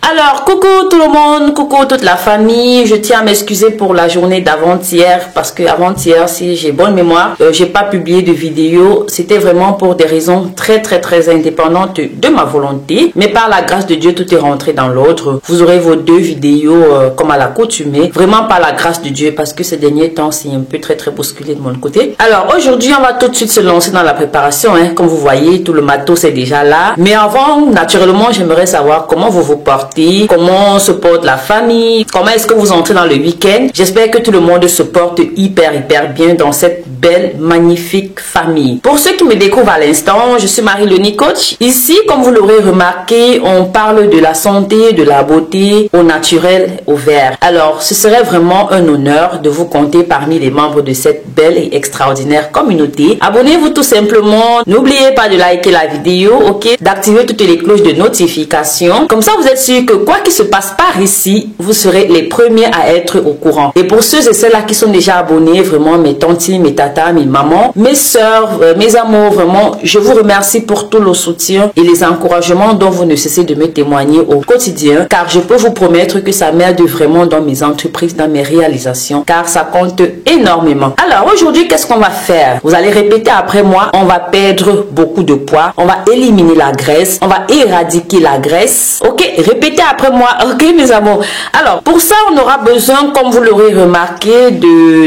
Alors, coucou tout le monde, coucou toute la famille. Je tiens à m'excuser pour la journée d'avant-hier parce que avant-hier, si j'ai bonne mémoire, j'ai pas publié de vidéo. C'était vraiment pour des raisons très indépendantes de ma volonté. Mais par la grâce de Dieu, tout est rentré dans l'ordre. Vous aurez vos deux vidéos comme à l'accoutumée. Vraiment par la grâce de Dieu parce que ces derniers temps, c'est un peu très bousculé de mon côté. Alors, aujourd'hui, on va tout de suite se lancer dans la préparation. Comme vous voyez, tout le matos est déjà là. Mais avant, naturellement, j'aimerais savoir comment vous vous portez. Comment se porte la famille, comment est-ce que vous entrez dans le week-end. J'espère que tout le monde se porte hyper bien dans cette belle, magnifique famille. Pour ceux qui me découvrent à l'instant, je suis Marie-Léonie Coach. Ici, comme vous l'aurez remarqué, on parle de la santé, de la beauté, au naturel, au vert. Alors, ce serait vraiment un honneur de vous compter parmi les membres de cette belle et extraordinaire communauté. Abonnez-vous tout simplement. N'oubliez pas de liker la vidéo, ok? D'activer toutes les cloches de notification. Comme ça, vous êtes sûr que quoi qu'il se passe par ici, vous serez les premiers à être au courant. Et pour ceux et celles-là qui sont déjà abonnés, vraiment mes tantis, mes tatas, mes mamans, mes soeurs, mes amours, vraiment, je vous remercie pour tout le soutien et les encouragements dont vous ne cessez de me témoigner au quotidien, car je peux vous promettre que ça m'aide vraiment dans mes entreprises, dans mes réalisations, car ça compte énormément. Alors aujourd'hui, qu'est-ce qu'on va faire? Vous allez répéter après moi, on va perdre beaucoup de poids, on va éliminer la graisse, on va éradiquer la graisse, ok? Répétez après moi, ok mes amours. Alors pour ça on aura besoin, comme vous l'aurez remarqué,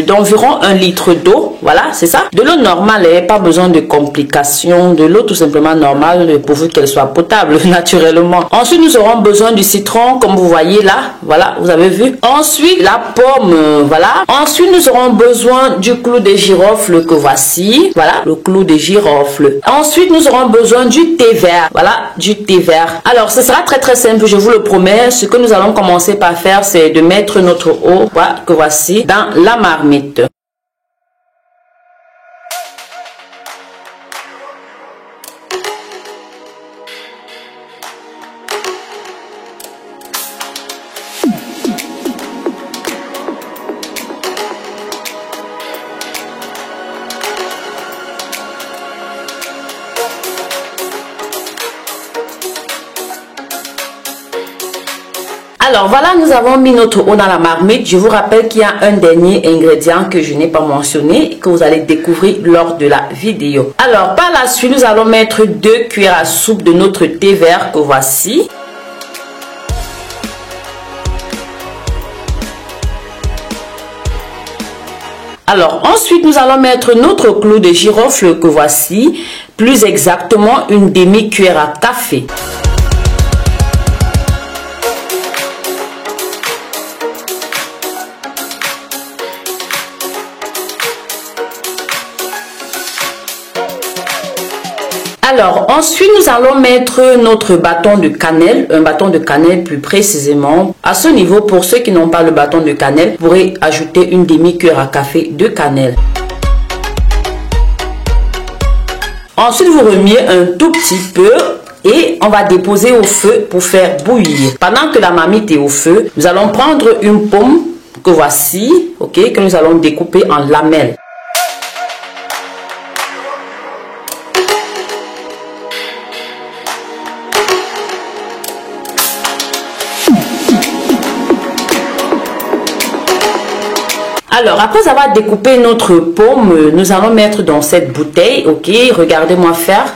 d'environ 1 litre d'eau. Voilà, c'est ça, de l'eau normale, pas besoin de complications, de l'eau tout simplement normale pourvu qu'elle soit potable naturellement. Ensuite nous aurons besoin du citron, comme vous voyez là, voilà, vous avez vu. Ensuite la pomme, voilà. Ensuite nous aurons besoin du clou de girofle que voici, voilà, le clou de girofle. Ensuite nous aurons besoin du thé vert, voilà, du thé vert. Alors ce sera très simple, je vous le promets. Ce que nous allons commencer par faire, c'est de mettre notre eau, voilà, que voici, dans la marmite. Alors voilà, nous avons mis notre eau dans la marmite. Je vous rappelle qu'il y a un dernier ingrédient que je n'ai pas mentionné, que vous allez découvrir lors de la vidéo. Alors par la suite, nous allons mettre 2 cuillères à soupe de notre thé vert que voici. Alors ensuite, nous allons mettre notre clou de girofle que voici, plus exactement une demi-cuillère à café. Alors ensuite nous allons mettre notre bâton de cannelle, un bâton de cannelle plus précisément. À ce niveau, pour ceux qui n'ont pas le bâton de cannelle, vous pourrez ajouter une demi-cuillère à café de cannelle. Ensuite vous remuez un tout petit peu et on va déposer au feu pour faire bouillir. Pendant que la marmite est au feu, nous allons prendre une pomme que voici, ok, que nous allons découper en lamelles. Alors, après avoir découpé notre pomme, nous allons mettre dans cette bouteille, ok, regardez-moi faire.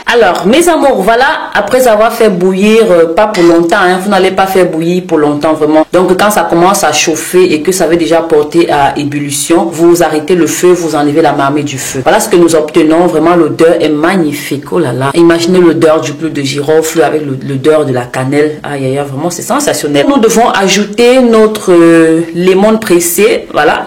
Alors mes amours, voilà, après avoir fait bouillir, pas pour longtemps, vous n'allez pas faire bouillir pour longtemps vraiment. Donc quand ça commence à chauffer et que ça veut déjà porter à ébullition, vous arrêtez le feu, vous enlevez la marmite du feu. Voilà ce que nous obtenons, vraiment l'odeur est magnifique. Oh là là, imaginez l'odeur du clou de girofle avec l'odeur de la cannelle. Aïe aïe, vraiment c'est sensationnel. Nous devons ajouter notre lemon pressé, voilà.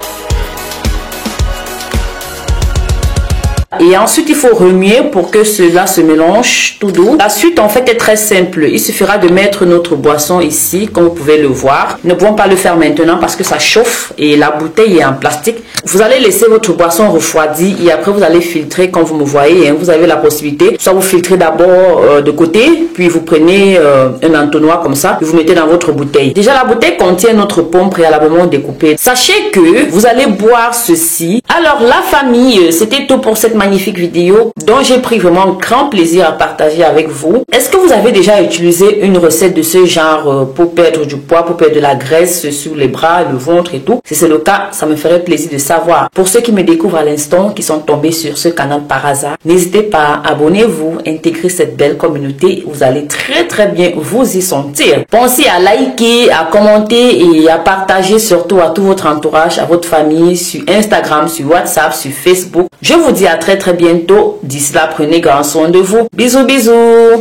Et ensuite, il faut remuer pour que cela se mélange tout doux. La suite, en fait, est très simple. Il suffira de mettre notre boisson ici, comme vous pouvez le voir. Ne pouvons pas le faire maintenant parce que ça chauffe et la bouteille est en plastique. Vous allez laisser votre boisson refroidir et après, vous allez filtrer comme vous me voyez. Hein. Vous avez la possibilité, soit vous filtrez d'abord de côté, puis vous prenez un entonnoir comme ça, et vous mettez dans votre bouteille. Déjà, la bouteille contient notre pomme préalablement découpée. Sachez que vous allez boire ceci. Alors, la famille, c'était tout pour cette magnifique vidéo dont j'ai pris vraiment grand plaisir à partager avec vous. Est-ce que vous avez déjà utilisé une recette de ce genre pour perdre du poids, pour perdre de la graisse sur les bras, le ventre et tout? Si c'est le cas, ça me ferait plaisir de savoir. Pour ceux qui me découvrent à l'instant, qui sont tombés sur ce canal par hasard, n'hésitez pas, abonnez-vous, intégrez cette belle communauté. Vous allez très bien vous y sentir. Pensez à liker, à commenter et à partager surtout à tout votre entourage, à votre famille, sur Instagram, sur WhatsApp, sur Facebook. Je vous dis à très bientôt. D'ici là, prenez grand soin de vous. Bisous.